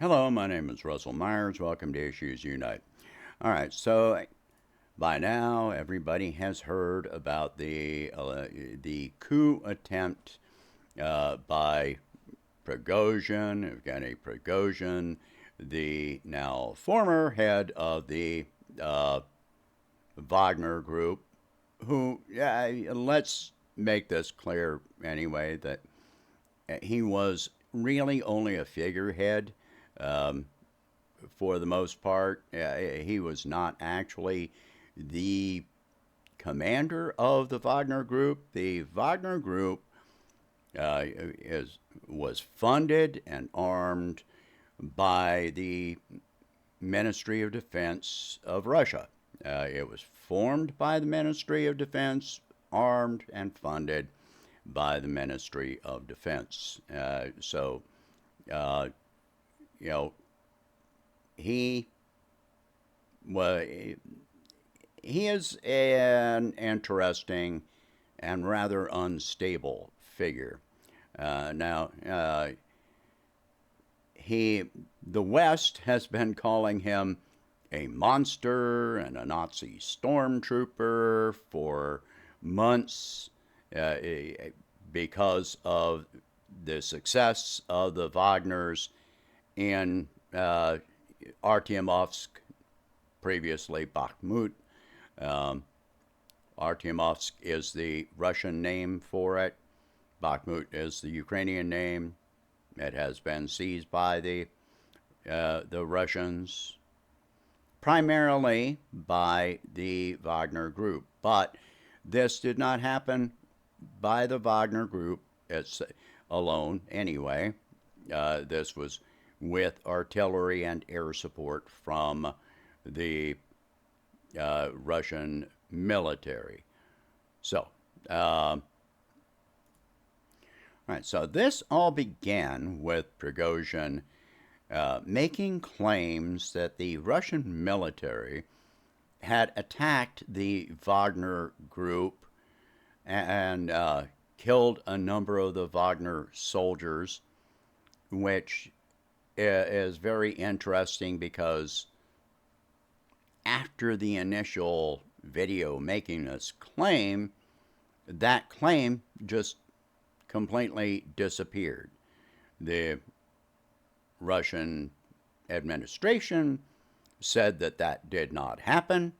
Hello, my name is Russell Myers. Welcome to Issues Unite. All right, so by now everybody has heard about the coup attempt by Prigozhin, Evgeny Prigozhin, the now former head of the Wagner Group, who, let's make this clear anyway, that he was really only a figurehead um, for the most part. He was not actually the commander of the Wagner Group. The Wagner Group was funded and armed by the Ministry of Defense of Russia. It was formed by the Ministry of Defense, armed and funded by the Ministry of Defense. Uh, you know, he was he is an interesting and rather unstable figure. Now, the West has been calling him a monster and a Nazi stormtrooper for months because of the success of the Wagners in Artyomovsk, previously Bakhmut. Um, Artyomovsk is the Russian name for it. Bakhmut is the Ukrainian name. It has been seized by the Russians, primarily by the Wagner Group. But this did not happen by the Wagner Group alone anyway. This was with artillery and air support from the Russian military. So, right, so this all began with Prigozhin making claims that the Russian military had attacked the Wagner Group and killed a number of the Wagner soldiers, which is very interesting because after the initial video making this claim, that claim just completely disappeared. The Russian administration said that that did not happen,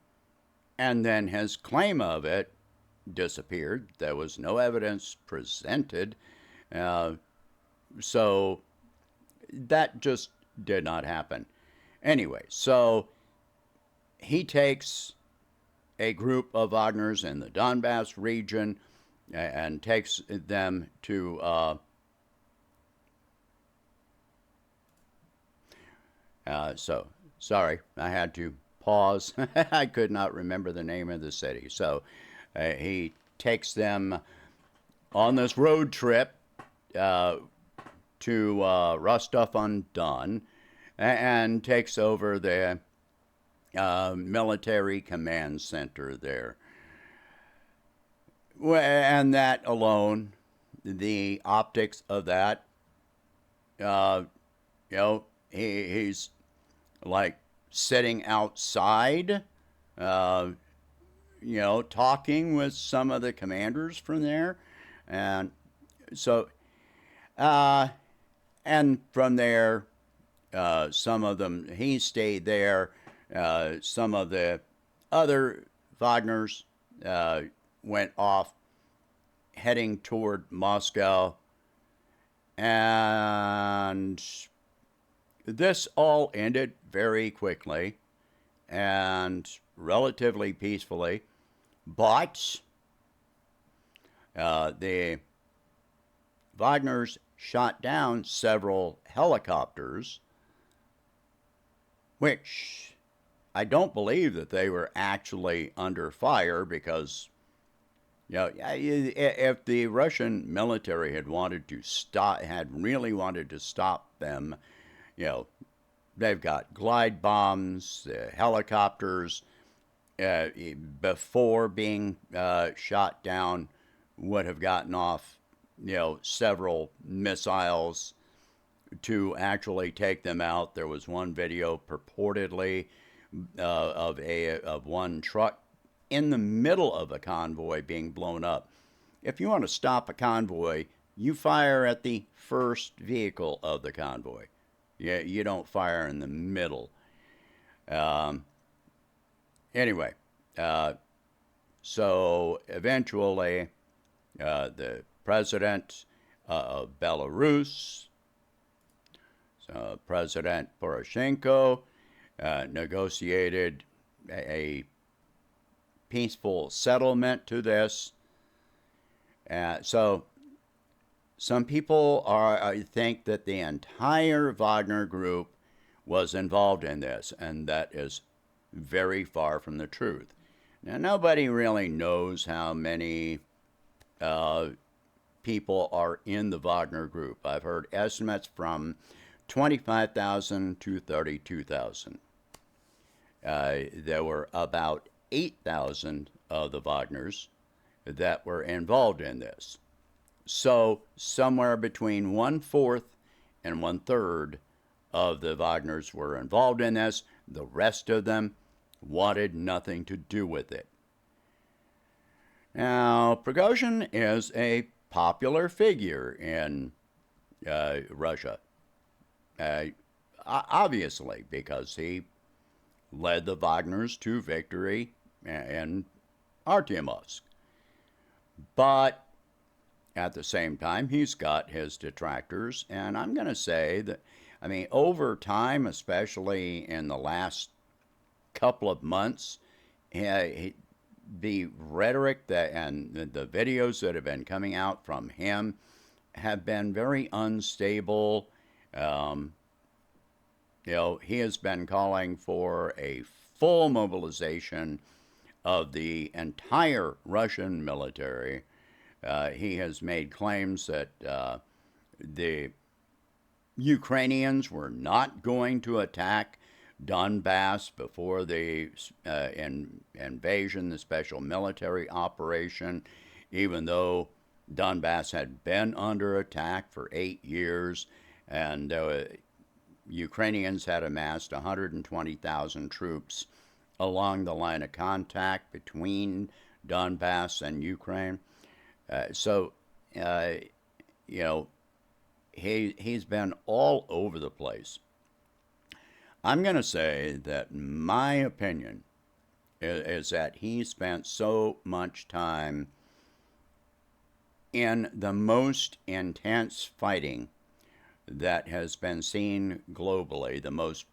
and then his claim of it disappeared. There was no evidence presented. So that just did not happen. Anyway, so he takes a group of Wagners in the Donbass region and takes them to so sorry, I had to pause. I could not remember the name of the city. So he takes them on this road trip to Rostov-on-Don and takes over the military command center there. And that alone, the optics of that, he's like sitting outside, talking with some of the commanders from there. And so, and from there, some of them, he stayed there. Some of the other Wagners went off heading toward Moscow. And this all ended very quickly and relatively peacefully. But the Wagners shot down several helicopters, which I don't believe that they were actually under fire because, if the Russian military had really wanted to stop them, they've got glide bombs, helicopters, before being shot down, would have gotten off, several missiles to actually take them out. There was one video purportedly of one truck in the middle of a convoy being blown up. If you want to stop a convoy, you fire at the first vehicle of the convoy. You don't fire in the middle. Um, anyway, so eventually, the president of Belarus, President Poroshenko, negotiated a peaceful settlement to this. So some people think that the entire Wagner group was involved in this, and that is very far from the truth. Now, nobody really knows how many people are in the Wagner group. I've heard estimates from 25,000 to 32,000. There were about 8,000 of the Wagners that were involved in this. So somewhere between 1/4 and 1/3 of the Wagners were involved in this. The rest of them wanted nothing to do with it. Now, Prigozhin is a popular figure in Russia, obviously, because he led the Wagners to victory in Artyomovsk. But at the same time, he's got his detractors, and I'm going to say that, I mean, over time, especially in the last couple of months, the rhetoric and the videos that have been coming out from him have been very unstable. He has been calling for a full mobilization of the entire Russian military. He has made claims that the Ukrainians were not going to attack Donbass before the invasion, the special military operation, even though Donbass had been under attack for 8 years, and Ukrainians had amassed 120,000 troops along the line of contact between Donbass and Ukraine. He's been all over the place. I'm going to say that my opinion is that he spent so much time in the most intense fighting that has been seen globally, the most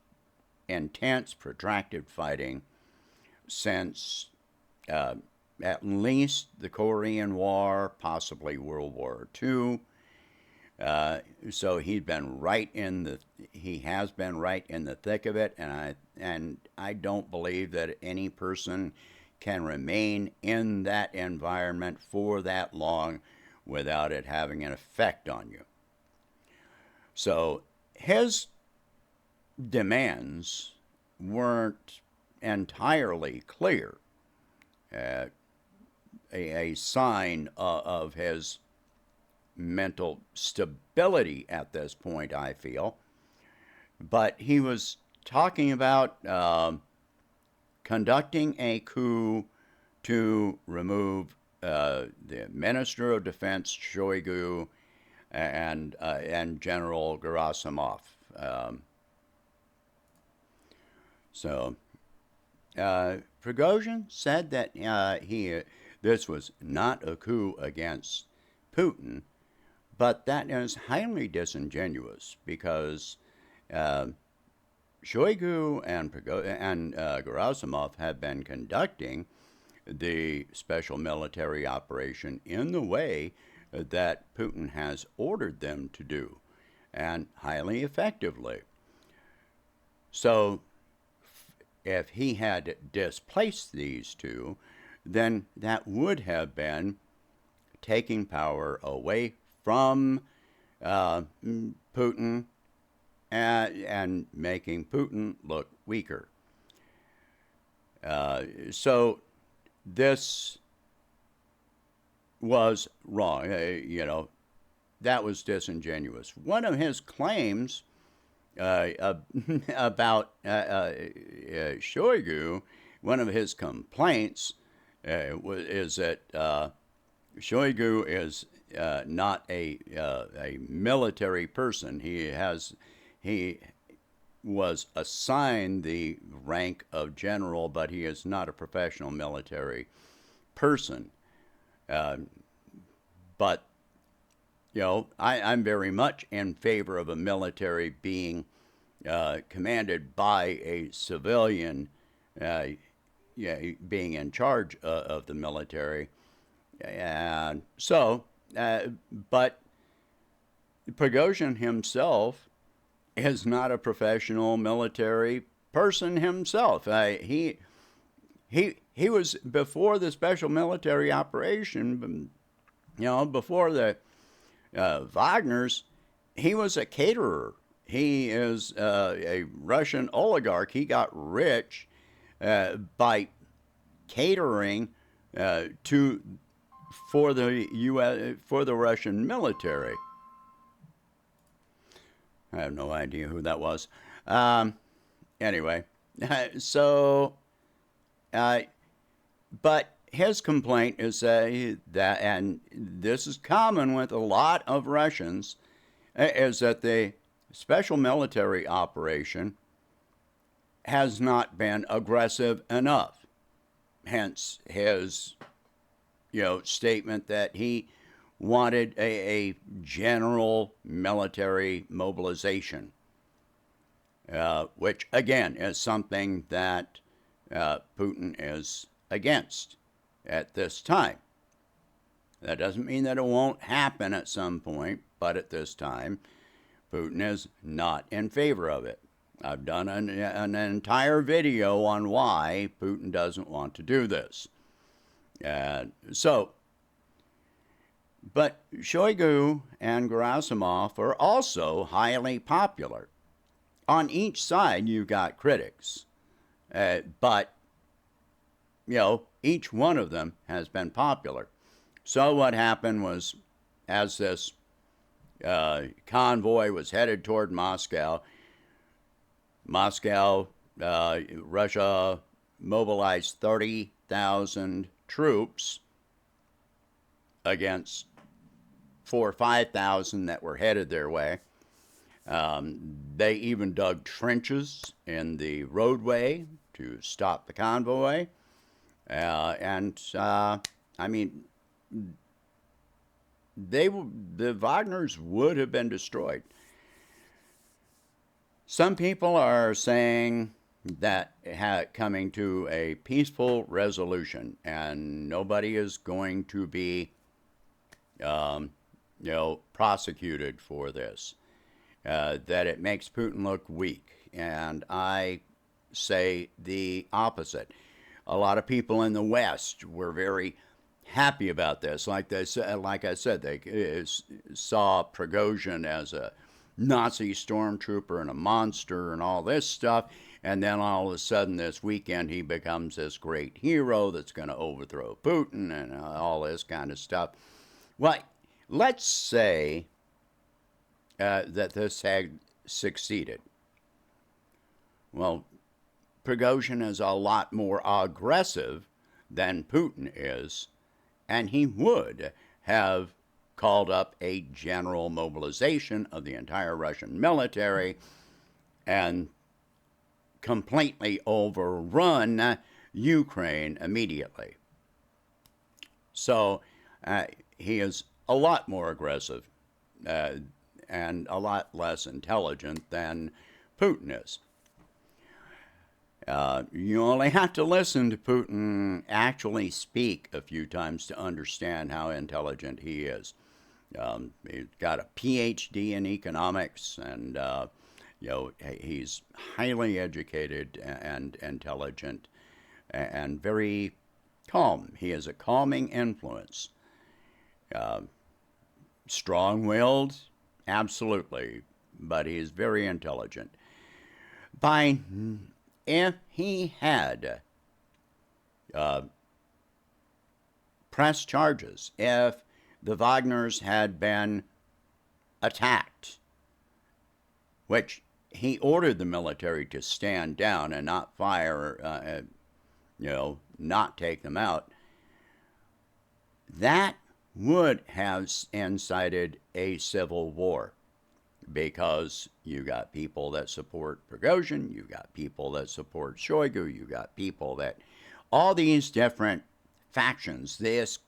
intense, protracted fighting since at least the Korean War, possibly World War II. So he has been right in the thick of it, and I don't believe that any person can remain in that environment for that long without it having an effect on you. So his demands weren't entirely clear. A sign of his mental stability at this point, I feel. But he was talking about conducting a coup to remove the Minister of Defense, Shoigu, and General Gerasimov. Prigozhin said that this was not a coup against Putin, but that is highly disingenuous because Shoigu and Gerasimov have been conducting the special military operation in the way that Putin has ordered them to do, and highly effectively. So if he had displaced these two, then that would have been taking power away from Putin and making Putin look weaker. So this was wrong. that was disingenuous. One of his claims about Shoigu, one of his complaints is that Shoigu is not a military person. He was assigned the rank of general, but he is not a professional military person. But I'm very much in favor of a military being commanded by a civilian, being in charge of the military. And so, but Prigozhin himself is not a professional military person himself. He was, before the special military operation, before the Wagner's, he was a caterer. He is a Russian oligarch. He got rich by catering for the Russian military. I have no idea who that was. Anyway, so, but his complaint is that, and this is common with a lot of Russians, is that the special military operation has not been aggressive enough. Hence his, statement that he wanted a general military mobilization, which again is something that Putin is against at this time. That doesn't mean that it won't happen at some point, but at this time, Putin is not in favor of it. I've done an entire video on why Putin doesn't want to do this. But Shoigu and Gerasimov are also highly popular. On each side, you've got critics. But, each one of them has been popular. So what happened was, as this convoy was headed toward Moscow, Russia mobilized 30,000 troops against 4,000 or 5,000 that were headed their way. They even dug trenches in the roadway to stop the convoy. The Wagners would have been destroyed. Some people are saying that coming to a peaceful resolution, and nobody is going to be, prosecuted for this. That it makes Putin look weak, and I say the opposite. A lot of people in the West were very happy about this. Like I said, they saw Prigozhin as a Nazi stormtrooper and a monster and all this stuff, and then all of a sudden this weekend he becomes this great hero that's going to overthrow Putin and all this kind of stuff. Well, let's say that this had succeeded. Well, Prigozhin is a lot more aggressive than Putin is, and he would have called up a general mobilization of the entire Russian military and completely overrun Ukraine immediately. So he is a lot more aggressive and a lot less intelligent than Putin is. You only have to listen to Putin actually speak a few times to understand how intelligent he is. He's got a PhD in economics, and he's highly educated and intelligent and very calm. He has a calming influence. Strong-willed, absolutely, but he's very intelligent. If he had pressed charges, if the Wagners had been attacked, which he ordered the military to stand down and not fire, not take them out, that would have incited a civil war, because you got people that support Prigozhin, you got people that support Shoigu, you got people that, all these different factions. This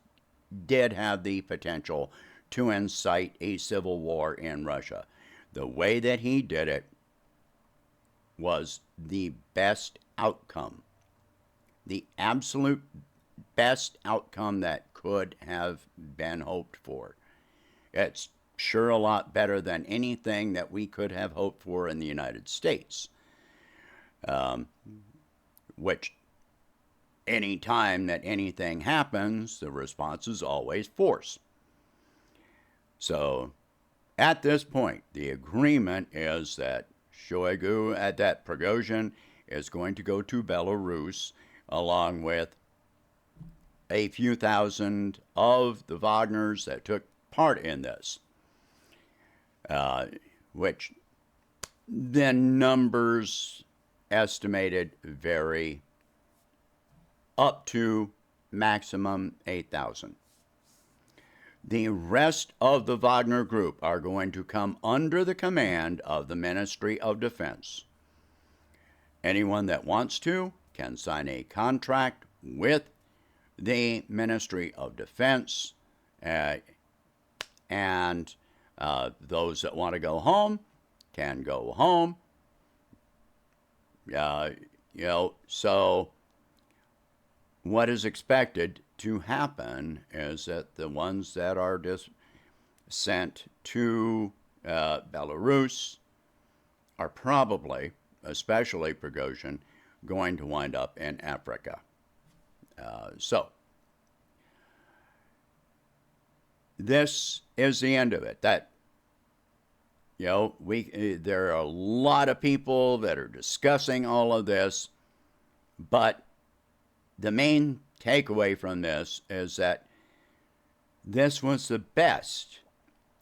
did have the potential to incite a civil war in Russia. The way that he did it was the best outcome, the absolute best outcome that could have been hoped for. It's sure a lot better than anything that we could have hoped for in the United States, which any time that anything happens, the response is always force. So at this point, the agreement is that that Prigozhin is going to go to Belarus along with a few thousand of the Wagners that took part in this, which the numbers estimated vary up to maximum 8,000. The rest of the Wagner group are going to come under the command of the Ministry of Defense. Anyone that wants to can sign a contract with the Ministry of Defense, and those that want to go home can go home. So what is expected to happen is that the ones that are sent to Belarus are probably, especially Prigozhin, going to wind up in Africa. So this is the end of it. That, there are a lot of people that are discussing all of this, but the main takeaway from this is that this was the best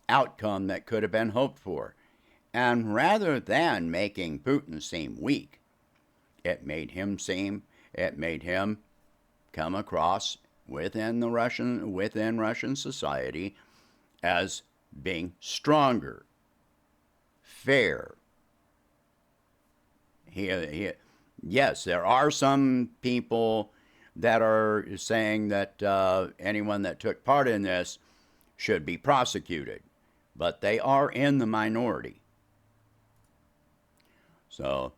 outcome that could have been hoped for. And rather than making Putin seem weak, it made him come across within Russian society as being stronger, fair. Yes, there are some people that are saying that anyone that took part in this should be prosecuted, but they are in the minority. So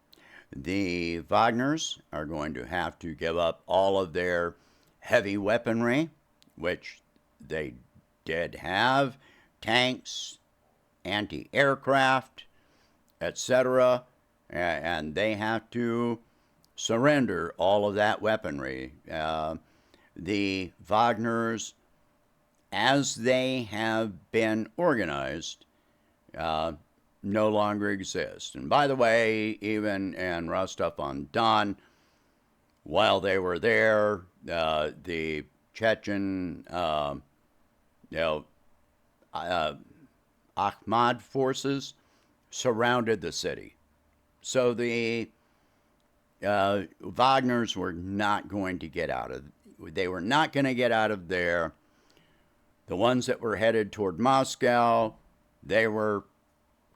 the Wagners are going to have to give up all of their heavy weaponry, which they did have, tanks, anti-aircraft, etc., and they have to surrender all of that weaponry. The Wagners, as they have been organized, no longer exist. And by the way, even in Rostov-on-Don, while they were there, the Chechen, Ahmad forces surrounded the city. So the Wagners were not going to get out of. They were not going to get out of there. The ones that were headed toward Moscow, they were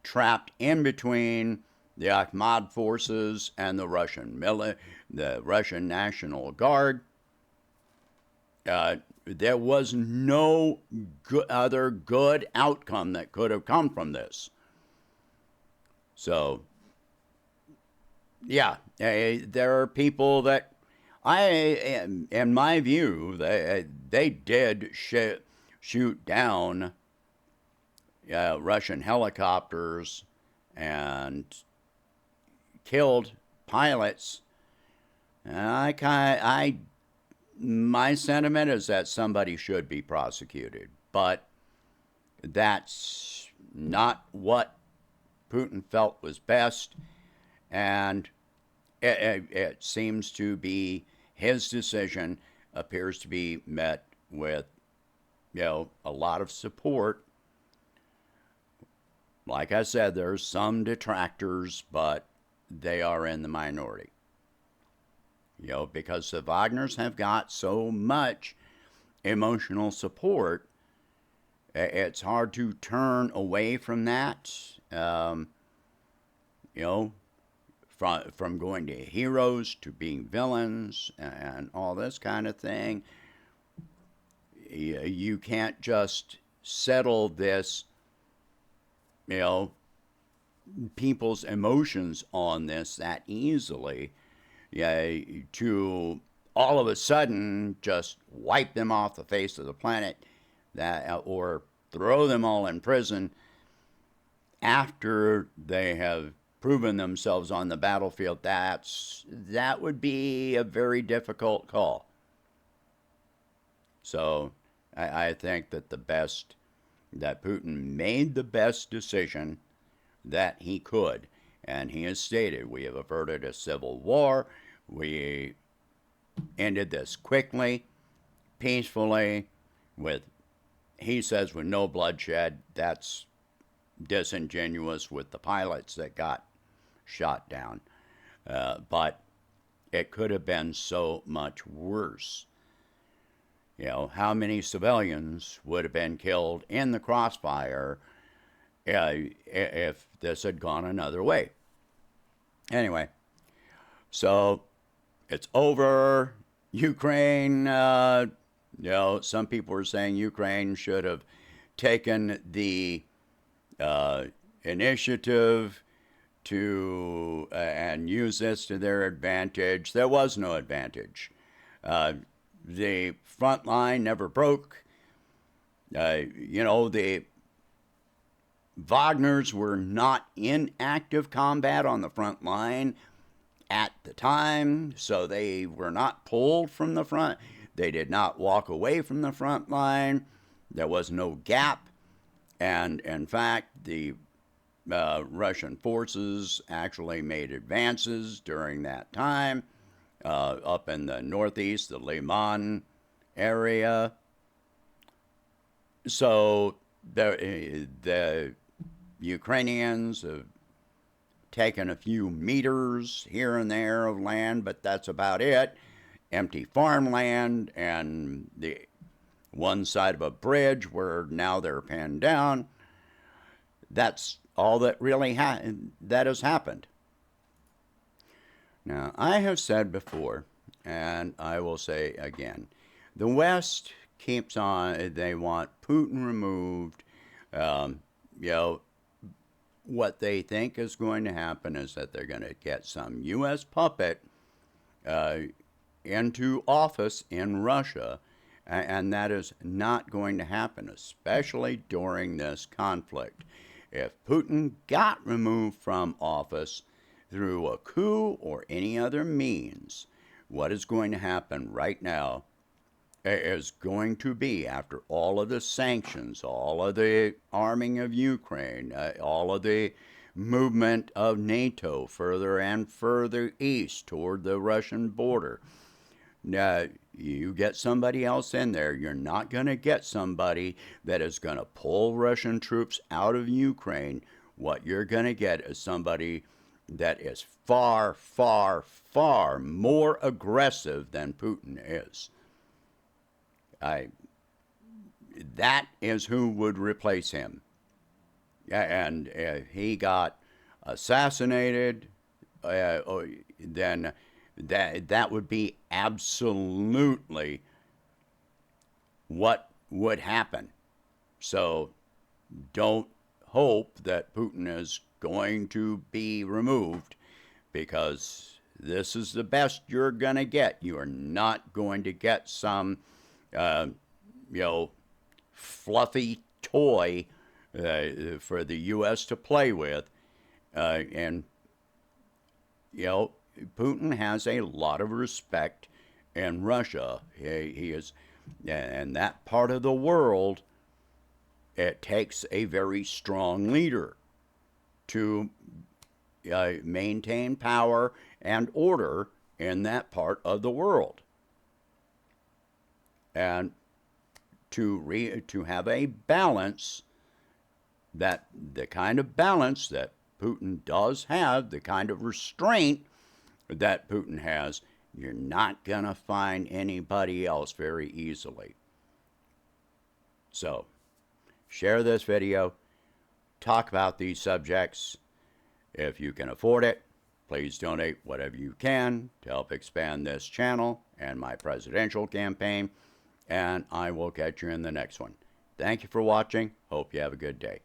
trapped in between the Ahmad forces and the Russian National Guard. There was no other good outcome that could have come from this. So, yeah, there are people that, in my view, they did shoot down Russian helicopters and killed pilots. My sentiment is that somebody should be prosecuted, but that's not what Putin felt was best, and it seems to be his decision appears to be met with, a lot of support like I said, there's some detractors, but they are in the minority. Because the Wagners have got so much emotional support, it's hard to turn away from that. You know, from going to heroes to being villains and all this kind of thing. You can't just settle this, you know, people's emotions on this that easily. Yeah, to all of a sudden just wipe them off the face of the planet, or throw them all in prison after they have proven themselves on the battlefield. That would be a very difficult call. So I think that Putin made the best decision that he could. And he has stated, we have averted a civil war. We ended this quickly, peacefully, he says, with no bloodshed. That's disingenuous with the pilots that got shot down. But it could have been so much worse. How many civilians would have been killed in the crossfire if this had gone another way? Anyway, so it's over. Ukraine, some people were saying Ukraine should have taken the initiative to and use this to their advantage. There was no advantage. The front line never broke. The Wagners were not in active combat on the front line at the time, so they were not pulled from the front. They did not walk away from the front line. There was no gap. And in fact, the Russian forces actually made advances during that time up in the northeast, the Liman area. So the Ukrainians have taken a few meters here and there of land, but that's about it. Empty farmland and the one side of a bridge where now they're pinned down. That's all that really that has happened. Now, I have said before, and I will say again, the West keeps on, they want Putin removed. What they think is going to happen is that they're going to get some U.S. puppet into office in Russia, and that is not going to happen, especially during this conflict. If Putin got removed from office through a coup or any other means, what is going to happen right now is going to be, after all of the sanctions, all of the arming of Ukraine, all of the movement of NATO further and further east toward the Russian border. Now, you get somebody else in there, you're not going to get somebody that is going to pull Russian troops out of Ukraine. What you're going to get is somebody that is far, far, far more aggressive than Putin is. That is who would replace him. And if he got assassinated, then that would be absolutely what would happen. So don't hope that Putin is going to be removed, because this is the best you're going to get. You are not going to get some fluffy toy for the U.S. to play with. And Putin has a lot of respect in Russia. He is, and that part of the world, it takes a very strong leader to maintain power and order in that part of the world. And to have a balance that the kind of balance that Putin does have, the kind of restraint that Putin has, you're not going to find anybody else very easily. So, share this video, talk about these subjects. If you can afford it, please donate whatever you can to help expand this channel and my presidential campaign, and I will catch you in the next one. Thank you for watching. Hope you have a good day.